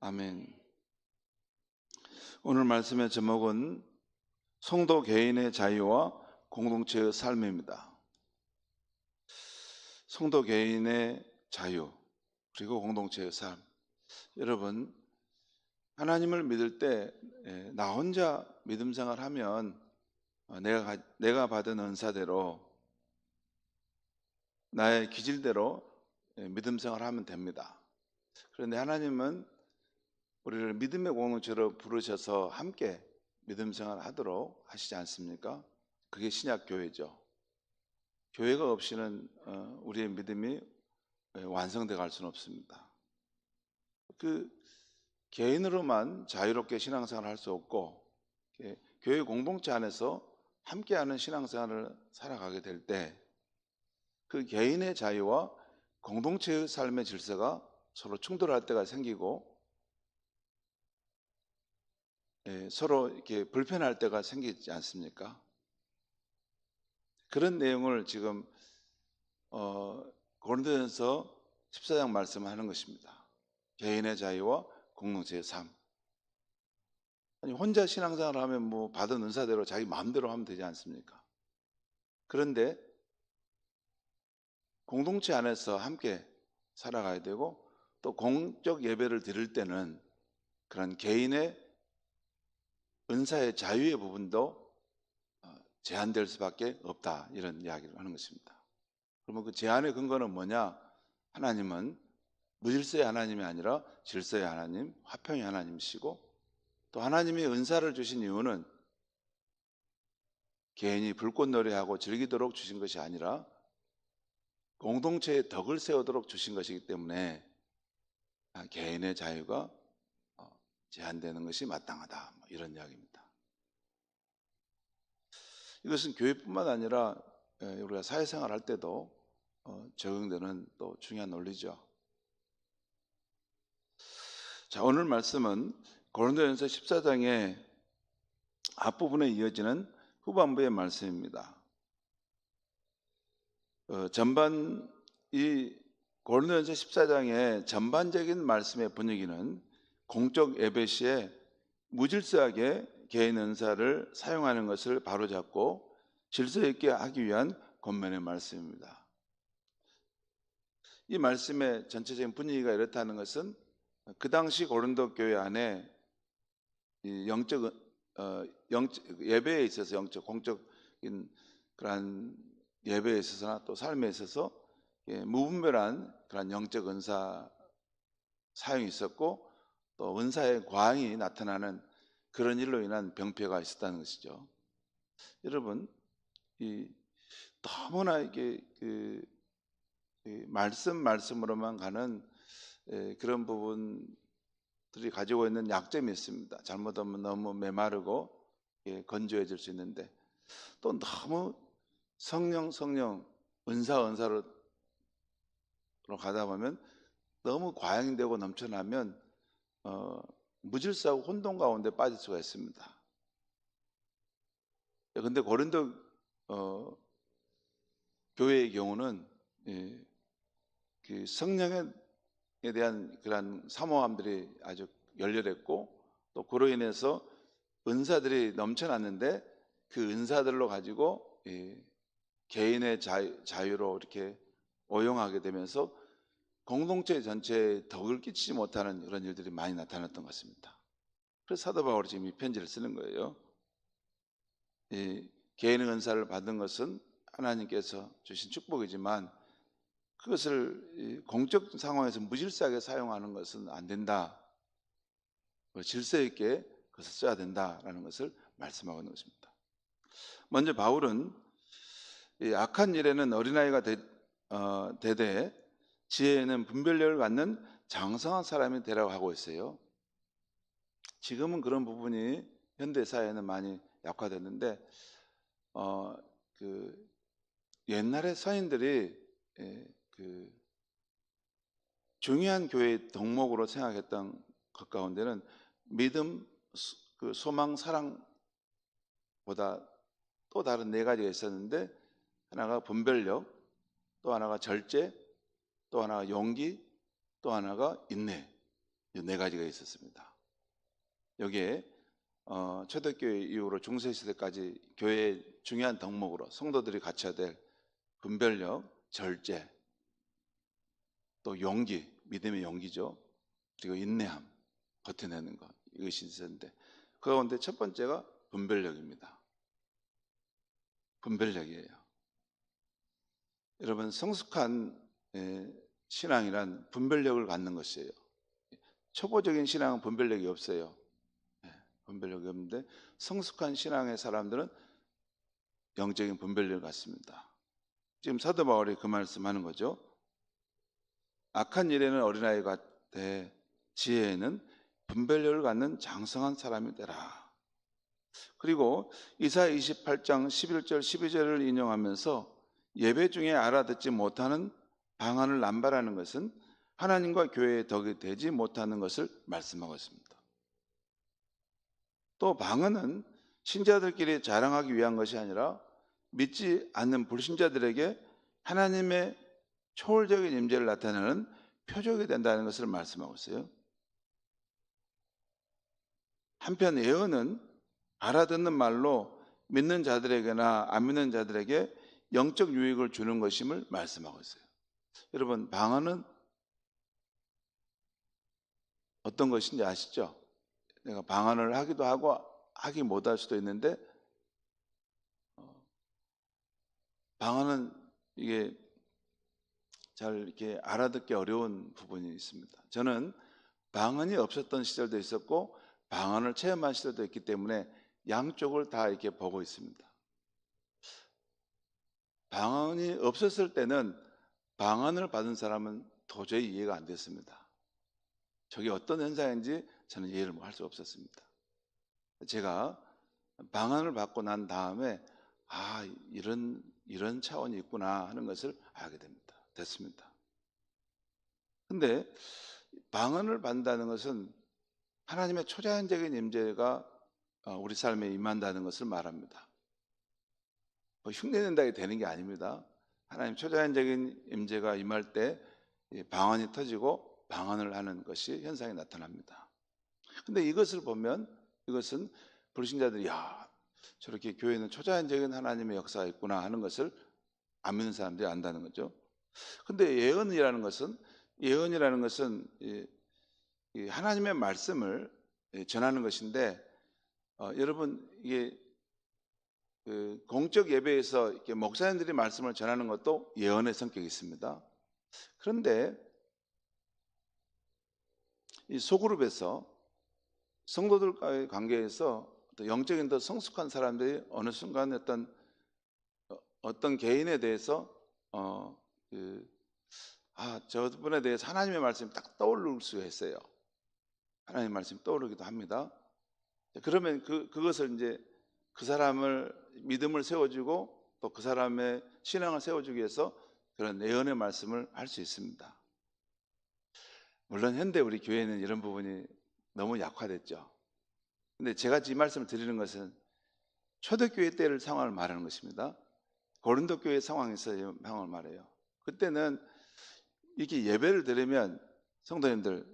아멘. 오늘 말씀의 제목은 성도 개인의 자유와 공동체의 삶입니다. 성도 개인의 자유 그리고 공동체의 삶. 여러분, 하나님을 믿을 때 나 혼자 믿음 생활하면 내가 받은 은사대로 나의 기질대로 믿음 생활하면 됩니다. 그런데 하나님은 우리를 믿음의 공동체로 부르셔서 함께 믿음 생활하도록 하시지 않습니까? 그게 신약 교회죠. 교회가 없이는 우리의 믿음이 완성돼 갈 수는 없습니다. 그 개인으로만 자유롭게 신앙생활을 할 수 없고 교회 공동체 안에서 함께하는 신앙생활을 살아가게 될 때 그 개인의 자유와 공동체의 삶의 질서가 서로 충돌할 때가 생기고 서로 이렇게 불편할 때가 생기지 않습니까? 그런 내용을 지금 고린도전서 14장 말씀하는 것입니다. 개인의 자유와 공동체의 삶. 아니, 혼자 신앙생활을 하면 뭐 받은 은사대로 자기 마음대로 하면 되지 않습니까? 그런데 공동체 안에서 함께 살아가야 되고 또 공적 예배를 드릴 때는 그런 개인의 은사의 자유의 부분도 제한될 수밖에 없다, 이런 이야기를 하는 것입니다. 그러면 그 제한의 근거는 뭐냐? 하나님은 무질서의 하나님이 아니라 질서의 하나님, 화평의 하나님이시고 또 하나님이 은사를 주신 이유는 개인이 불꽃놀이하고 즐기도록 주신 것이 아니라 공동체의 덕을 세우도록 주신 것이기 때문에 개인의 자유가 제한되는 것이 마땅하다, 이런 이야기입니다. 이것은 교회뿐만 아니라 우리가 사회생활 할 때도 적용되는 또 중요한 논리죠. 자, 오늘 말씀은 고린도전서 14장의 앞부분에 이어지는 후반부의 말씀입니다. 이 고린도전서 14장의 전반적인 말씀의 분위기는 공적 예배 시에 무질서하게 개인 은사를 사용하는 것을 바로잡고 질서 있게 하기 위한 권면의 말씀입니다. 이 말씀의 전체적인 분위기가 이렇다는 것은 그 당시 고린도 교회 안에 영적 예배에 있어서 공적인 그러한 예배에 있어서나 또 삶에 있어서 무분별한 그런 영적 은사 사용이 있었고 또 은사의 과잉이 나타나는 그런 일로 인한 병폐가 있었다는 것이죠. 여러분, 너무나 이게 말씀으로만 가는 그런 부분들이 가지고 있는 약점이 있습니다. 잘못하면 너무 메마르고 건조해질 수 있는데 또 너무 성령 은사로 가다 보면 너무 과잉되고 넘쳐나면 무질서하고 혼돈 가운데 빠질 수가 있습니다. 그런데 고린도 교회의 경우는 그 성령에 대한 그런 사모함들이 아주 열렬했고 또 그로 인해서 은사들이 넘쳐났는데 그 은사들로 가지고 개인의 자유로 이렇게 오용하게 되면서 공동체 전체에 덕을 끼치지 못하는 그런 일들이 많이 나타났던 것 같습니다. 그래서 사도 바울이 지금 이 편지를 쓰는 거예요. 개인의 은사를 받은 것은 하나님께서 주신 축복이지만 그것을 공적 상황에서 무질서하게 사용하는 것은 안 된다. 질서 있게 그것을 써야 된다라는 것을 말씀하고 있는 것입니다. 먼저 바울은 악한 일에는 어린아이가 되되 지혜에는 분별력을 갖는 장성한 사람이 되라고 하고 있어요. 지금은 그런 부분이 현대 사회에는 많이 약화됐는데 옛날에 서인들이 중요한 교회의 덕목으로 생각했던 것 가운데는 믿음, 소망, 사랑보다 또 다른 네 가지가 있었는데 하나가 분별력, 또 하나가 절제, 또 하나가 용기, 또 하나가 인내. 이 네 가지가 있었습니다. 여기에 초대교회 이후로 중세시대까지 교회의 중요한 덕목으로 성도들이 갖춰야 될 분별력, 절제, 또 용기, 믿음의 용기죠. 그리고 인내함, 버텨내는 것, 이것이 있었는데 그 가운데 첫 번째가 분별력입니다. 분별력이에요. 여러분, 성숙한 신앙이란 분별력을 갖는 것이에요. 초보적인 신앙은 분별력이 없어요. 분별력이 없는데 성숙한 신앙의 사람들은 영적인 분별력을 갖습니다. 지금 사도 바울이 그 말씀하는 거죠. 악한 일에는 어린아이 같되 지혜에는 분별력을 갖는 장성한 사람이 되라. 그리고 이사야 28장 11절 12절을 인용하면서 예배 중에 알아듣지 못하는 방언을 남발하는 것은 하나님과 교회의 덕이 되지 못하는 것을 말씀하고 있습니다. 또 방언은 신자들끼리 자랑하기 위한 것이 아니라 믿지 않는 불신자들에게 하나님의 초월적인 임재를 나타내는 표적이 된다는 것을 말씀하고 있어요. 한편 예언은 알아듣는 말로 믿는 자들에게나 안 믿는 자들에게 영적 유익을 주는 것임을 말씀하고 있어요. 여러분, 방언은 어떤 것인지 아시죠? 내가 방언을 하기도 하고 하기 못할 수도 있는데 방언은 이게 잘 이렇게 알아듣기 어려운 부분이 있습니다. 저는 방언이 없었던 시절도 있었고 방언을 체험한 시절도 있기 때문에 양쪽을 다 이렇게 보고 있습니다. 방언이 없었을 때는 방언을 받은 사람은 도저히 이해가 안 됐습니다. 저게 어떤 현상인지 저는 이해를 할 수 없었습니다. 제가 방언을 받고 난 다음에 이런 차원이 있구나 하는 것을 알게 됐습니다. 근데 방언을 받는다는 것은 하나님의 초자연적인 임재가 우리 삶에 임한다는 것을 말합니다. 흉내낸다게 되는 게 아닙니다. 하나님 초자연적인 임재가 임할 때 방언이 터지고 방언을 하는 것이 현상이 나타납니다. 근데 이것을 보면 이것은 불신자들이 저렇게 교회는 초자연적인 하나님의 역사가 있구나 하는 것을 안 믿는 사람들이 안다는 거죠. 근데 예언이라는 것은 하나님의 말씀을 전하는 것인데 여러분, 이게 공적 예배에서 이렇게 목사님들이 말씀을 전하는 것도 예언의 성격이 있습니다. 그런데 이 소그룹에서 성도들과의 관계에서 영적인 더 성숙한 사람들이 어느 순간 어떤 개인에 대해서 저분에 대해서 하나님의 말씀이 딱 떠오를 수가 있어요. 하나님의 말씀이 떠오르기도 합니다. 그러면 그것을 이제 그 사람을 믿음을 세워주고 또 그 사람의 신앙을 세워주기 위해서 그런 예언의 말씀을 할 수 있습니다. 물론 현대 우리 교회는 이런 부분이 너무 약화됐죠. 근데 제가 이 말씀을 드리는 것은 초대교회 때를 상황을 말하는 것입니다. 고린도 교회 상황에서 상황을 말해요. 그때는 이렇게 예배를 드리면 성도님들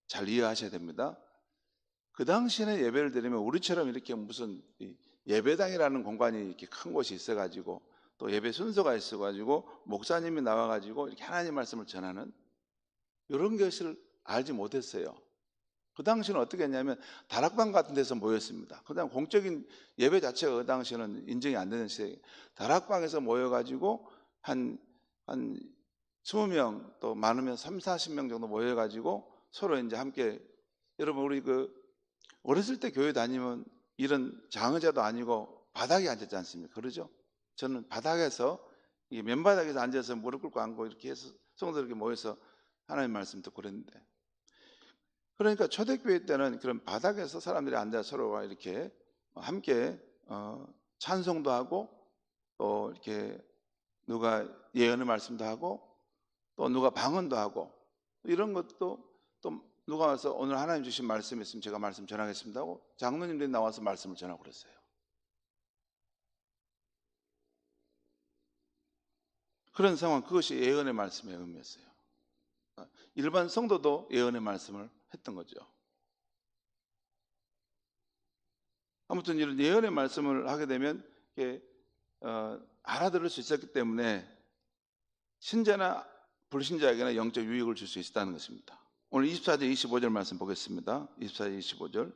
잘 이해하셔야 됩니다. 그 당시에는 예배를 드리면 우리처럼 이렇게 무슨 예배당이라는 공간이 이렇게 큰 곳이 있어가지고 또 예배 순서가 있어가지고 목사님이 나와가지고 이렇게 하나님 말씀을 전하는 이런 것을 알지 못했어요. 그 당시는 어떻게 했냐면 다락방 같은 데서 모였습니다. 그다음 공적인 예배 자체가 그 당시에는 인정이 안 되는 시대에 다락방에서 모여가지고 한 20명 또 많으면 30-40명 정도 모여가지고 서로 이제 함께 여러분 우리 어렸을 때 교회 다니면 이런 장의자도 아니고 바닥에 앉았지 않습니까? 그러죠? 저는 바닥에서 맨바닥에서 앉아서 무릎 꿇고 앉고 이렇게 해서 성도들 이렇게 모여서 하나님 말씀 듣고 그랬는데 그러니까 초대교회 때는 그런 바닥에서 사람들이 앉아 서로가 이렇게 함께 찬송도 하고 또 이렇게 누가 예언의 말씀도 하고 또 누가 방언도 하고 이런 것도 또 누가 와서 오늘 하나님 주신 말씀이 있으면 제가 말씀 전하겠습니다 하고 장로님들이 나와서 말씀을 전하고 그랬어요. 그런 상황, 그것이 예언의 말씀의 의미였어요. 일반 성도도 예언의 말씀을 했던 거죠. 아무튼 이런 예언의 말씀을 하게 되면 알아들을 수 있었기 때문에 신자나 불신자에게나 영적 유익을 줄 수 있었다는 것입니다. 오늘 24절 25절 말씀 보겠습니다. 24절 25절.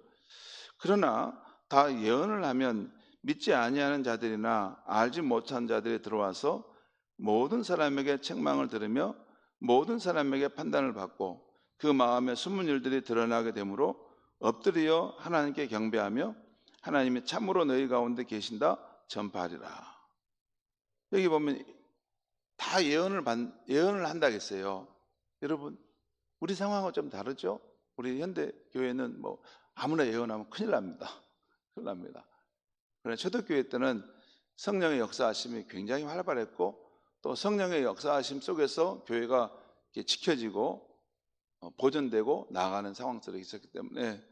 그러나 다 예언을 하면 믿지 아니하는 자들이나 알지 못한 자들이 들어와서 모든 사람에게 책망을 들으며 모든 사람에게 판단을 받고 그 마음에 숨은 일들이 드러나게 되므로 엎드려 하나님께 경배하며 하나님이 참으로 너희 가운데 계신다 전파하리라. 여기 보면 다 예언을 한다겠어요. 여러분, 우리 상황은 좀 다르죠? 우리 현대 교회는 뭐 아무나 예언하면 큰일 납니다. 큰일 납니다. 그러나 초대교회 때는 성령의 역사하심이 굉장히 활발했고 또 성령의 역사하심 속에서 교회가 지켜지고 보존되고 나아가는 상황 속에 있었기 때문에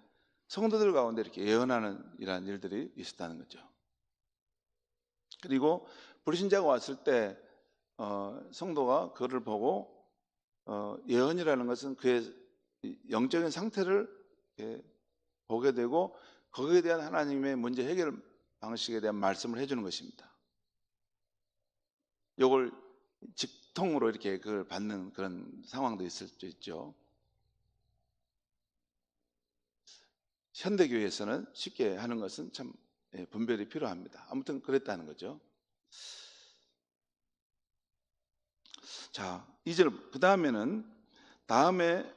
성도들 가운데 이렇게 예언하는 이러한 일들이 있었다는 거죠. 그리고 불신자가 왔을 때 성도가 그를 보고 예언이라는 것은 그의 영적인 상태를 보게 되고 거기에 대한 하나님의 문제 해결 방식에 대한 말씀을 해주는 것입니다. 이걸 직통으로 이렇게 그걸 받는 그런 상황도 있을 수 있죠. 현대교회에서는 쉽게 하는 것은 참 분별이 필요합니다. 아무튼 그랬다는 거죠. 자, 2절 그 다음에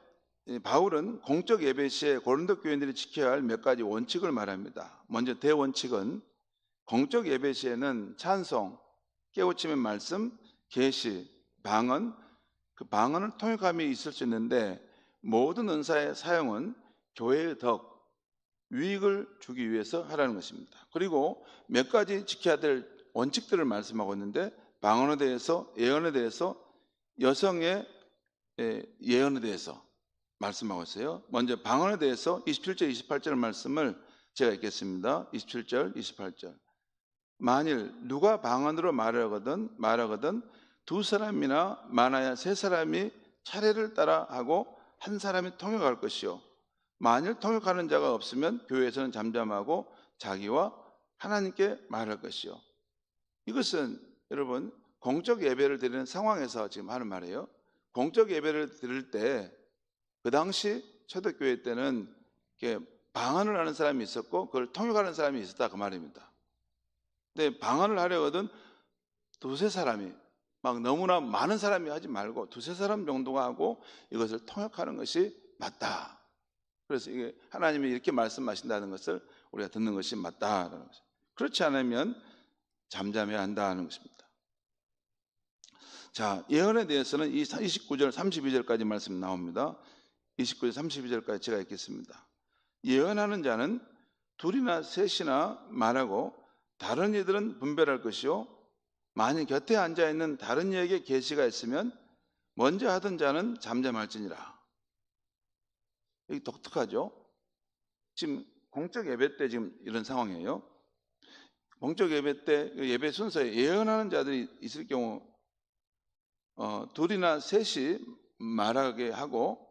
바울은 공적 예배 시에 고린도 교인들이 지켜야 할 몇 가지 원칙을 말합니다. 먼저 대원칙은 공적 예배 시에는 찬송, 깨우침의 말씀, 계시, 방언, 그 방언을 통역함이 있을 수 있는데 모든 은사의 사용은 교회의 덕, 유익을 주기 위해서 하라는 것입니다. 그리고 몇 가지 지켜야 될 원칙들을 말씀하고 있는데 방언에 대해서, 예언에 대해서, 여성의 예언에 대해서 말씀하고 있어요. 먼저 방언에 대해서 27절, 28절 말씀을 제가 읽겠습니다. 27절, 28절. 만일 누가 방언으로 말하거든 두 사람이나 많아야 세 사람이 차례를 따라 하고 한 사람이 통역할 것이요. 만일 통역하는 자가 없으면 교회에서는 잠잠하고 자기와 하나님께 말할 것이요. 이것은 여러분 공적 예배를 드리는 상황에서 지금 하는 말이에요. 공적 예배를 드릴 때 그 당시 초대교회 때는 방언을 하는 사람이 있었고 그걸 통역하는 사람이 있었다 그 말입니다. 근데 방언을 하려거든 두세 사람이 막 너무나 많은 사람이 하지 말고 두세 사람 정도가 하고 이것을 통역하는 것이 맞다. 그래서 이게 하나님이 이렇게 말씀하신다는 것을 우리가 듣는 것이 맞다라는 것입니다. 그렇지 않으면 잠잠해야 한다는 것입니다. 자, 예언에 대해서는 이 29절 32절까지 말씀 나옵니다. 29절 32절까지 제가 읽겠습니다. 예언하는 자는 둘이나 셋이나 말하고 다른 이들은 분별할 것이요 만일 곁에 앉아있는 다른 이에게 계시가 있으면 먼저 하던 자는 잠잠할지니라. 여기 독특하죠? 지금 공적 예배 때 지금 이런 상황이에요. 공적 예배 때 예배 순서에 예언하는 자들이 있을 경우 둘이나 셋이 말하게 하고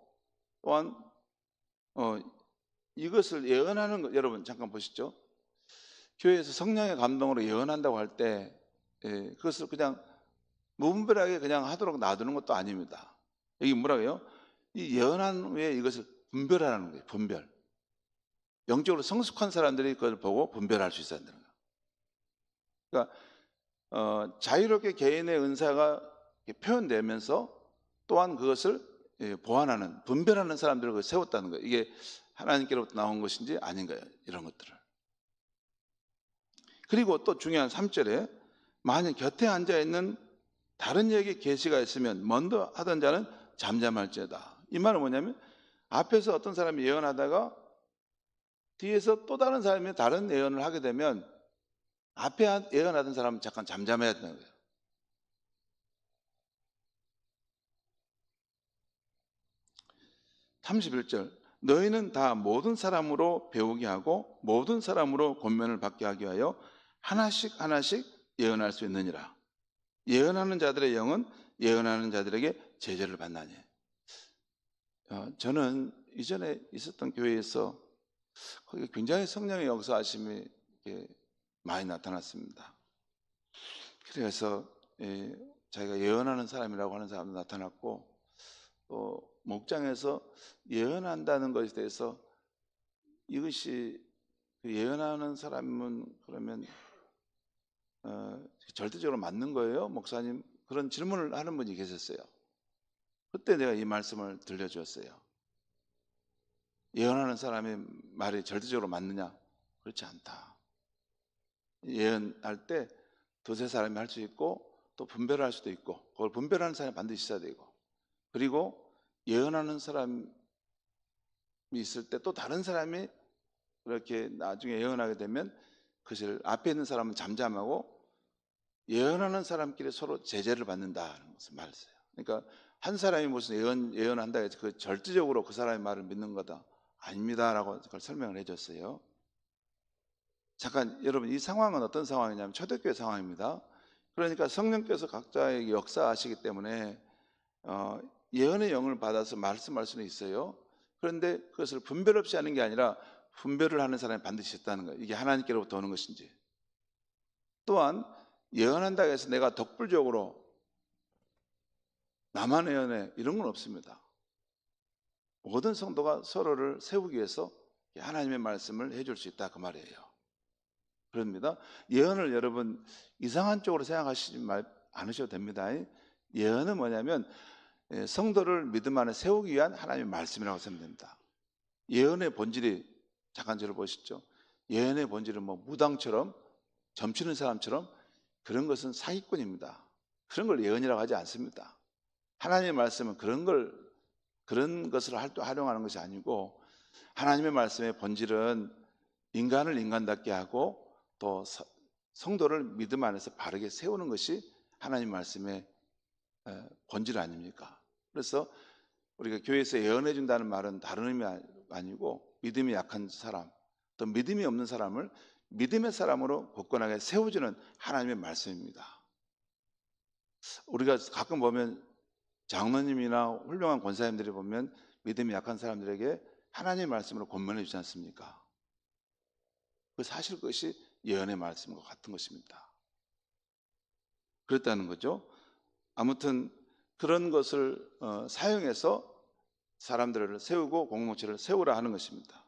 또한 이것을 예언하는 것, 여러분 잠깐 보시죠. 교회에서 성령의 감동으로 예언한다고 할 때 그것을 그냥 무분별하게 그냥 하도록 놔두는 것도 아닙니다. 여기 뭐라고 해요? 이 예언한 후에 이것을 분별하는 거예요. 분별. 영적으로 성숙한 사람들이 그걸 보고 분별할 수 있어야 되는 거예요. 그러니까 자유롭게 개인의 은사가 표현되면서 또한 그것을 보완하는, 분별하는 사람들을 세웠다는 거예요. 이게 하나님께로부터 나온 것인지 아닌가요? 이런 것들을. 그리고 또 중요한 3절에 만약 곁에 앉아있는 다른 이에게 계시가 있으면 먼저 하던 자는 잠잠할지어다. 이 말은 뭐냐면 앞에서 어떤 사람이 예언하다가 뒤에서 또 다른 사람이 다른 예언을 하게 되면 앞에 예언하던 사람은 잠깐 잠잠해야 되는 거예요. (31절) 너희는 다 모든 사람으로 배우게 하고 모든 사람으로 권면을 받게 하기 위하여 하나씩 하나씩 예언할 수 있느니라. 예언하는 자들의 영은 예언하는 자들에게 제재를 받나니. 저는 이전에 있었던 교회에서 거기 굉장히 성령의 역사하심이 이렇게 많이 나타났습니다. 그래서 자기가 예언하는 사람이라고 하는 사람도 나타났고, 또 목장에서 예언한다는 것에 대해서 이것이 그 예언하는 사람은 그러면 절대적으로 맞는 거예요, 목사님? 그런 질문을 하는 분이 계셨어요. 그때 내가 이 말씀을 들려주었어요. 예언하는 사람의 말이 절대적으로 맞느냐? 그렇지 않다. 예언할 때 두세 사람이 할 수 있고, 또 분별할 수도 있고, 그걸 분별하는 사람이 반드시 있어야 되고, 그리고 예언하는 사람이 있을 때 또 다른 사람이 그렇게 나중에 예언하게 되면 그것을 앞에 있는 사람은 잠잠하고 예언하는 사람끼리 서로 제재를 받는다는 것을 말했어요. 그러니까 한 사람이 무슨 예언한다 해서 그 절대적으로 그 사람의 말을 믿는 거다 아닙니다라고 그걸 설명을 해줬어요. 잠깐 여러분, 이 상황은 어떤 상황이냐면 초대교회 상황입니다. 그러니까 성령께서 각자에게 역사하시기 때문에 예언의 영을 받아서 말씀할 수는 있어요. 그런데 그것을 분별 없이 하는 게 아니라 분별을 하는 사람이 반드시 있다는 거예요. 이게 하나님께로부터 오는 것인지. 또한 예언한다고 해서 내가 독불적으로 나만 예언해 이런 건 없습니다. 모든 성도가 서로를 세우기 위해서 하나님의 말씀을 해줄 수 있다 그 말이에요. 그럽니다. 예언을 여러분 이상한 쪽으로 생각하시지 않으셔도 됩니다. 예언은 뭐냐면 성도를 믿음 안에 세우기 위한 하나님의 말씀이라고 생각됩니다. 예언의 본질이, 잠깐 저를 보시죠. 예언의 본질은 뭐 무당처럼 점치는 사람처럼 그런 것은 사기꾼입니다. 그런 걸 예언이라고 하지 않습니다. 하나님의 말씀은 그런 것을 활용하는 것이 아니고, 하나님의 말씀의 본질은 인간을 인간답게 하고 또 성도를 믿음 안에서 바르게 세우는 것이 하나님 말씀의 본질 아닙니까? 그래서 우리가 교회에서 예언해 준다는 말은 다른 의미 아니고, 믿음이 약한 사람, 또 믿음이 없는 사람을 믿음의 사람으로 굳건하게 세워주는 하나님의 말씀입니다. 우리가 가끔 보면 장로님이나 훌륭한 권사님들이 보면 믿음이 약한 사람들에게 하나님의 말씀으로 권면해 주지 않습니까? 그 사실 그것이 예언의 말씀과 같은 것입니다. 그랬다는 거죠. 아무튼 그런 것을 사용해서 사람들을 세우고 공동체를 세우라 하는 것입니다.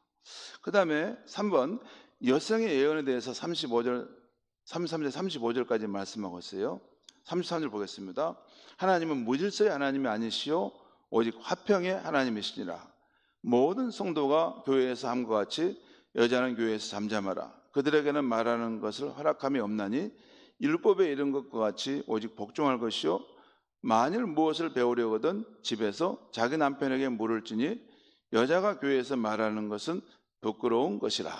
그 다음에 3번, 여성의 예언에 대해서 33절 35절까지 말씀하고 있어요. 33절 보겠습니다. 하나님은 무질서의 하나님이 아니시오 오직 화평의 하나님이시니라. 모든 성도가 교회에서 함과 같이 여자는 교회에서 잠잠하라. 그들에게는 말하는 것을 허락함이 없나니 율법에 이른 것과 같이 오직 복종할 것이요, 만일 무엇을 배우려거든 집에서 자기 남편에게 물을 주니 여자가 교회에서 말하는 것은 부끄러운 것이라.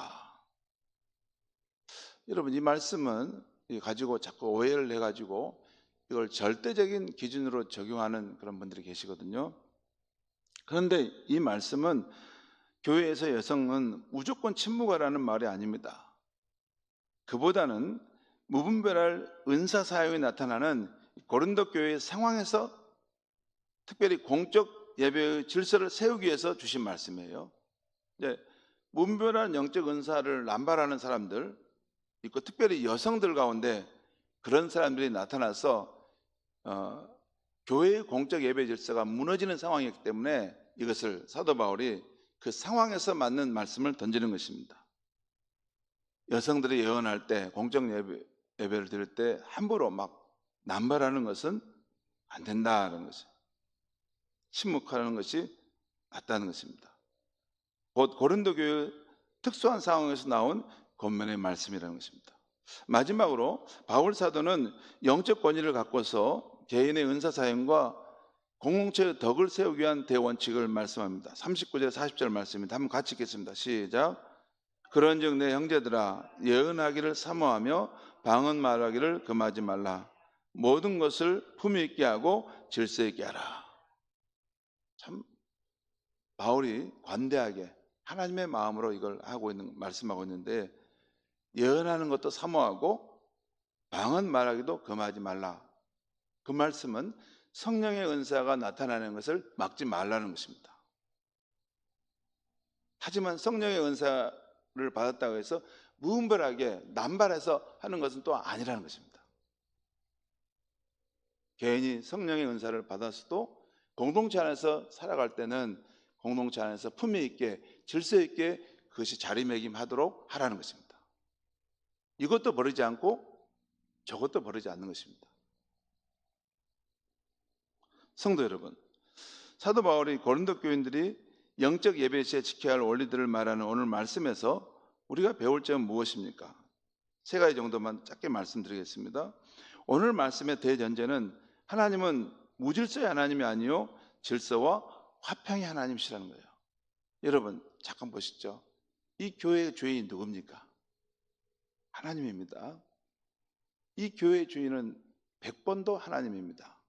여러분, 이 말씀은 가지고 자꾸 오해를 해가지고 이걸 절대적인 기준으로 적용하는 그런 분들이 계시거든요. 그런데 이 말씀은 교회에서 여성은 무조건 침묵하라는 말이 아닙니다. 그보다는 무분별할 은사 사용이 나타나는 고린도 교회의 상황에서 특별히 공적 예배의 질서를 세우기 위해서 주신 말씀이에요. 무분별한 영적 은사를 남발하는 사람들 있고, 특별히 여성들 가운데 그런 사람들이 나타나서 교회의 공적 예배 질서가 무너지는 상황이기 때문에 이것을 사도 바울이 그 상황에서 맞는 말씀을 던지는 것입니다. 여성들이 예언할 때, 공적 예배를 드릴 때 함부로 막 남발하는 것은 안 된다는 것이, 침묵하는 것이 맞다는 것입니다. 곧 고린도 교회 특수한 상황에서 나온 권면의 말씀이라는 것입니다. 마지막으로 바울 사도는 영적 권위를 갖고서 개인의 은사 사용과 공동체의 덕을 세우기 위한 대원칙을 말씀합니다. 39절 40절 말씀입니다. 한번 같이 읽겠습니다. 시작. 그런즉 내 형제들아, 예언하기를 사모하며 방언 말하기를 금하지 말라. 모든 것을 품위 있게 하고 질서 있게 하라. 참 바울이 관대하게 하나님의 마음으로 이걸 말씀하고 있는데, 예언하는 것도 사모하고 방언 말하기도 금하지 말라. 그 말씀은 성령의 은사가 나타나는 것을 막지 말라는 것입니다. 하지만 성령의 은사를 받았다고 해서 무분별하게 남발해서 하는 것은 또 아니라는 것입니다. 개인이 성령의 은사를 받았어도 공동체 안에서 살아갈 때는 공동체 안에서 품위 있게 질서 있게 그것이 자리매김하도록 하라는 것입니다. 이것도 버리지 않고 저것도 버리지 않는 것입니다. 성도 여러분, 사도 바울이 고린도 교인들이 영적 예배 시에 지켜야 할 원리들을 말하는 오늘 말씀에서 우리가 배울 점은 무엇입니까? 세 가지 정도만 짧게 말씀드리겠습니다. 오늘 말씀의 대전제는 하나님은 무질서의 하나님이 아니요 질서와 화평의 하나님이시라는 거예요. 여러분 잠깐 보시죠. 이 교회의 주인이 누굽니까? 하나님입니다. 이 교회의 주인은 100번도 하나님입니다.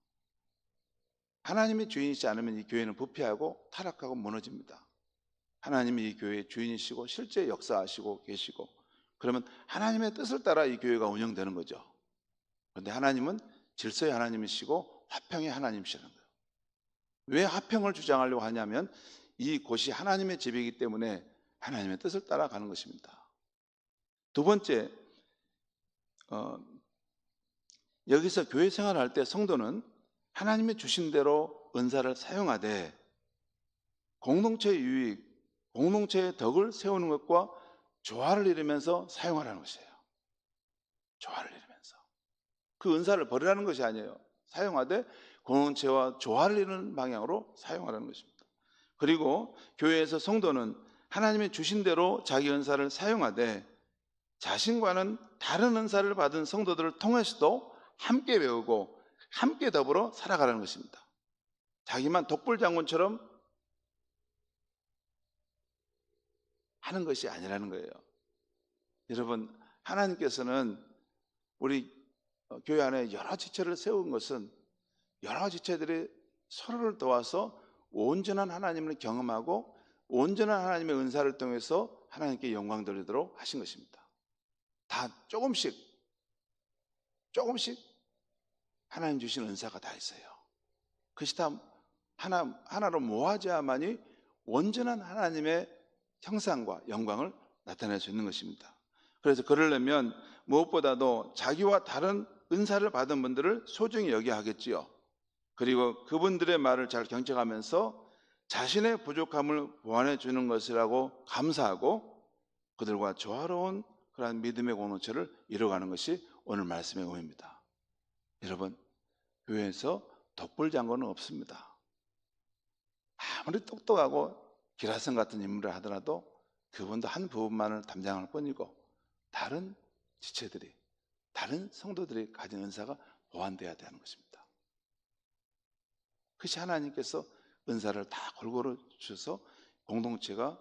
하나님이 주인이시지 않으면 이 교회는 부패하고 타락하고 무너집니다. 하나님이 이 교회의 주인이시고 실제 역사하시고 계시고 그러면 하나님의 뜻을 따라 이 교회가 운영되는 거죠. 그런데 하나님은 질서의 하나님이시고 화평의 하나님이시라는 거예요. 왜 화평을 주장하려고 하냐면 이곳이 하나님의 집이기 때문에 하나님의 뜻을 따라가는 것입니다. 두 번째, 여기서 교회 생활할 때 성도는 하나님이 주신 대로 은사를 사용하되 공동체의 유익, 공동체의 덕을 세우는 것과 조화를 이루면서 사용하라는 것이에요. 조화를 이루면서. 그 은사를 버리라는 것이 아니에요. 사용하되 공동체와 조화를 이루는 방향으로 사용하라는 것입니다. 그리고 교회에서 성도는 하나님이 주신 대로 자기 은사를 사용하되 자신과는 다른 은사를 받은 성도들을 통해서도 함께 배우고 함께 더불어 살아가라는 것입니다. 자기만 독불장군처럼 하는 것이 아니라는 거예요. 여러분, 하나님께서는 우리 교회 안에 여러 지체를 세운 것은 여러 지체들이 서로를 도와서 온전한 하나님을 경험하고 온전한 하나님의 은사를 통해서 하나님께 영광 돌리도록 하신 것입니다. 다 조금씩 하나님 주신 은사가 다 있어요. 그것이 다 하나로 모아져야만이 온전한 하나님의 형상과 영광을 나타낼 수 있는 것입니다. 그래서 그러려면 무엇보다도 자기와 다른 은사를 받은 분들을 소중히 여겨야 하겠지요. 그리고 그분들의 말을 잘 경청하면서 자신의 부족함을 보완해 주는 것이라고 감사하고 그들과 조화로운 그런 믿음의 공동체를 이뤄가는 것이 오늘 말씀의 의미입니다. 여러분, 교회에서 독불장군은 없습니다. 아무리 똑똑하고 기라성 같은 인물을 하더라도 그분도 한 부분만을 담당할 뿐이고 다른 지체들이, 다른 성도들이 가진 은사가 보완돼야 되는 것입니다. 그것이 하나님께서 은사를 다 골고루 주셔서 공동체가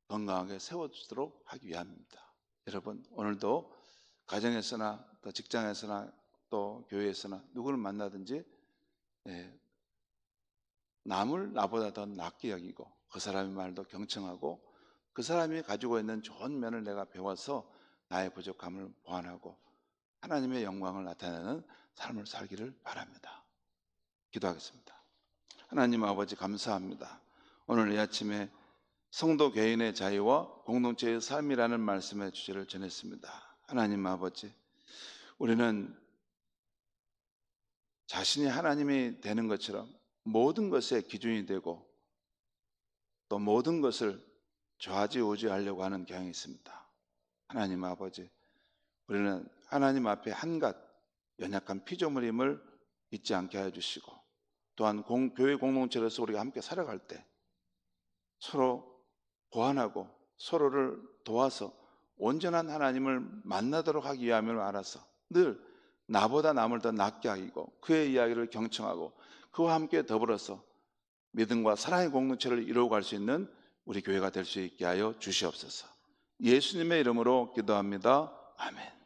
건강하게 세워지도록 하기 위함입니다. 여러분, 오늘도 가정에서나 또 직장에서나 또 교회에서나 누구를 만나든지 남을 나보다 더 낫게 여기고 그 사람의 말도 경청하고 그 사람이 가지고 있는 좋은 면을 내가 배워서 나의 부족함을 보완하고 하나님의 영광을 나타내는 삶을 살기를 바랍니다. 기도하겠습니다. 하나님 아버지 감사합니다. 오늘 이 아침에 성도 개인의 자유와 공동체의 삶이라는 말씀의 주제를 전했습니다. 하나님 아버지, 우리는 자신이 하나님이 되는 것처럼 모든 것의 기준이 되고 또 모든 것을 좌지우지하려고 하는 경향이 있습니다. 하나님 아버지, 우리는 하나님 앞에 한갓 연약한 피조물임을 잊지 않게 해주시고 또한 교회 공동체로서 우리가 함께 살아갈 때 서로 보완하고 서로를 도와서 온전한 하나님을 만나도록 하기 위함을 알아서 늘 나보다 남을 더 낫게 하고 그의 이야기를 경청하고 그와 함께 더불어서 믿음과 사랑의 공동체를 이루어갈 수 있는 우리 교회가 될 수 있게 하여 주시옵소서. 예수님의 이름으로 기도합니다. 아멘.